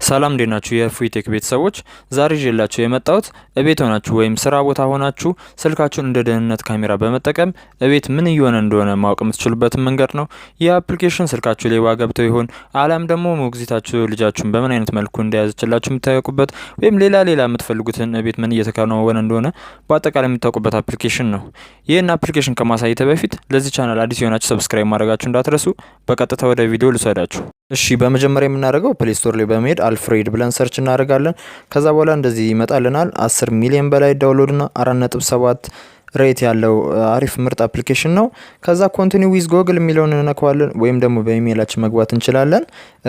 ሰላም እንዴት ናችሁ የፍሪ ቴክ ቤተሰቦች? ዛሬ ይዤላችሁ የመጣሁት እቤት ሆናችሁ ወይም ስራ ቦታ ሆናችሁ ስልካችሁን እንደ ደህንነት ካሜራ በመጠቀም እቤት ምን እየሆነ እንደሆነ ማወቅ የምትችሉበትን መንገድ ነው። ይህ አፕሊኬሽን ስልካችሁ ሌባ ገብተው ይሆን አሊያም ደግሞ ሞግዚታችሁ ልጃችሁን በምን አይነት መልኩ እንደያዘችላችሁ የምታውቁበት ወይም ሌላ የምትፈልጉትን እቤት ምን እየተከናወነ እንደሆነ በአጠቃላይ የምታውቁበት አፕሊኬሽን ነው። ይህን አፕሊኬሽን ከማሳየት በፊት ለዚህ ቻናል አዲስ የሆናችሁ ሰብስክራይብ ማድረጋችሁ እንዳትረሱ። በቀጥታ ወደ ቪዲዮ ልውሰዳችሁ። እሺ በመጀመሪያ የምናደርገው ፕሌይ ስቶር ላይ በመሄድ አልፍሬድ ብለን ሰርች እናደርጋለን። ከዛ በኋላ እንደዚህ ይመጣልናል 10 ሚሊዮን በላይ ዳውንሎድ እና 4.7 ሬት ያለው አሪፍ ምርጥ አፕሊኬሽን ነው። ከዛ ኮንቲኒው ዊዝ ጎግል የሚለውን እንነካዋለን ወይም ደግሞ በኢሜይላችን መግባት እንችላለን።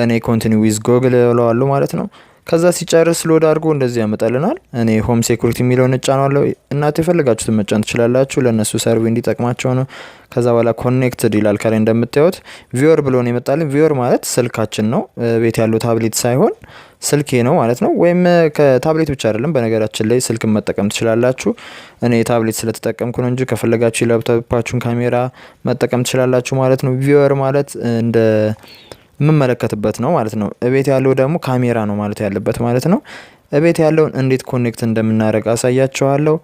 እኔ ኮንቲኒው ዊዝ ጎግል እለዋለሁ ማለት ነው። ከዛ ሲጨርስ ሎድ አድርጎ እንደዚህ ያመጣልናል። እኔ ሆም ሴኩሪቲ የሚለውን እጫናለሁ። እናንተ የፈለጋችሁትን መጫን ትችላላችሁ፣ ለነሱ ሰርቪ እንዲጠቅማቸው ነው። ከዛ በኋላ ኮኔክትድ ይላል ከላይ እንደምታዩት። ቪወር ብሎ ነው የመጣልን። ቪወር ማለት ስልካችን ነው፣ ቤት ያለው ታብሌት ሳይሆን ስልኬ ነው ማለት ነው። ወይም ከታብሌት ብቻ አይደለም፣ በነገራችን ላይ ስልክን መጠቀም ትችላላችሁ። እኔ ታብሌት ስለተጠቀምኩ ነው እንጂ ከፈለጋችሁ የላፕቶፓችሁን ካሜራ መጠቀም ትችላላችሁ ማለት ነው። ቪወር ማለት እንደ የምመለከትበት ነው ማለት ነው። እቤት ያለው ደግሞ ካሜራ ነው ማለት ያለበት ማለት ነው። እቤት ያለውን እንዴት ኮኔክት እንደምናደርግ አሳያችኋለሁ።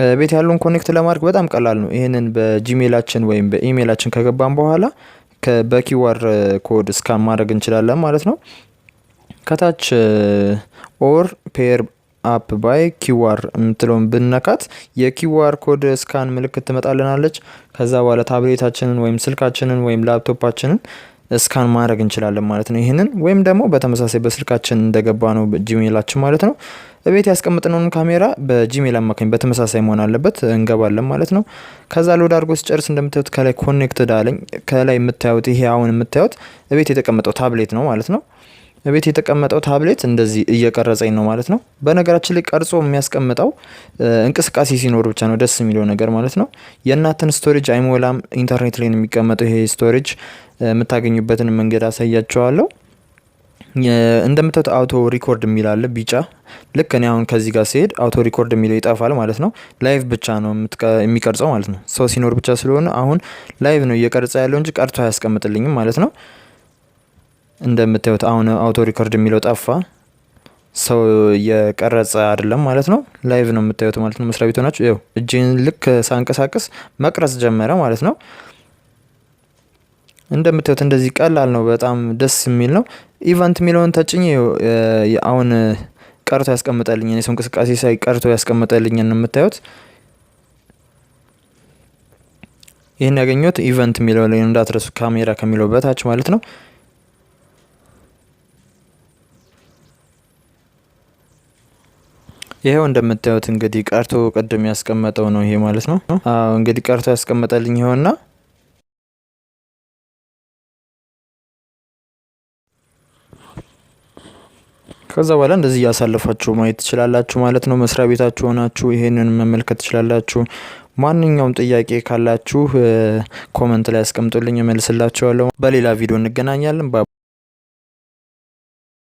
እቤት ያለውን ኮኔክት ለማድረግ በጣም ቀላል ነው። ይሄንን በጂሜላችን ወይም በኢሜይላችን ከገባን በኋላ በኪዋር ኮድ ስካን ማድረግ እንችላለን ማለት ነው። ከታች ኦር ፔር አፕ ባይ ኪዋር የምትለውን ብንነካት የኪዋር ኮድ ስካን ምልክት ትመጣልናለች። ከዛ በኋላ ታብሌታችንን ወይም ስልካችንን ወይም ላፕቶፓችንን ስካን ማድረግ እንችላለን ማለት ነው። ይሄንን ወይም ደግሞ በተመሳሳይ በስልካችን እንደገባ ነው ጂሜላችን ማለት ነው። እቤት ያስቀምጥነውን ካሜራ በጂሜል አማካኝ በተመሳሳይ መሆን አለበት እንገባለን ማለት ነው። ከዛ ሎድ አድርጎ ሲጨርስ እንደምታዩት ከላይ ኮኔክትድ አለኝ። ከላይ የምታዩት ይሄ አሁን የምታዩት እቤት የተቀመጠው ታብሌት ነው ማለት ነው። እቤት የተቀመጠው ታብሌት እንደዚህ እየቀረጸኝ ነው ማለት ነው። በነገራችን ላይ ቀርጾ የሚያስቀምጠው እንቅስቃሴ ሲኖር ብቻ ነው ደስ የሚለው ነገር ማለት ነው። የእናንተን ስቶሬጅ አይሞላም። ኢንተርኔት ላይ ነው የሚቀመጠው ይሄ ስቶሬጅ። የምታገኙበትን መንገድ አሳያችኋለሁ። እንደምታዩት አውቶ ሪኮርድ የሚል አለ ቢጫ። ልክ እኔ አሁን ከዚህ ጋር ሲሄድ አውቶ ሪኮርድ የሚለው ይጠፋል ማለት ነው። ላይቭ ብቻ ነው የሚቀርጸው ማለት ነው። ሰው ሲኖር ብቻ ስለሆነ አሁን ላይቭ ነው እየቀረጸ ያለው እንጂ ቀርቶ አያስቀምጥልኝም ማለት ነው። እንደምታዩት አሁን አውቶ ሪኮርድ የሚለው ጠፋ። ሰው የቀረጸ አይደለም ማለት ነው። ላይቭ ነው የምታዩት ማለት ነው። መስሪያ ቤት ሆናችሁ ይኸው እጄን ልክ ሳንቀሳቀስ መቅረጽ ጀመረ ማለት ነው። እንደምታዩት እንደዚህ ቀላል ነው፣ በጣም ደስ የሚል ነው። ኢቨንት የሚለውን ተጭኝ አሁን ቀርቶ ያስቀምጣልኝ። እኔ ሰው እንቅስቃሴ ሳይ ቀርቶ ያስቀምጣልኝ ነው የምታዩት። ይሄን ያገኘሁት ኢቨንት የሚለው ላይ እንዳትረሱ፣ ካሜራ ከሚለው በታች ማለት ነው። ይሄው እንደምታዩት እንግዲህ ቀርቶ ቀደም ያስቀመጠው ነው ይሄ ማለት ነው። እንግዲህ ቀርቶ ያስቀመጠልኝ ይሆንና ከዛ በኋላ እንደዚህ ያሳልፋችሁ ማየት ትችላላችሁ ማለት ነው። መስሪያ ቤታችሁ ሆናችሁ ይሄንን መመልከት ትችላላችሁ። ማንኛውም ጥያቄ ካላችሁ ኮሜንት ላይ አስቀምጡልኝ፣ እመልስላችኋለሁ። በሌላ ቪዲዮ እንገናኛለን።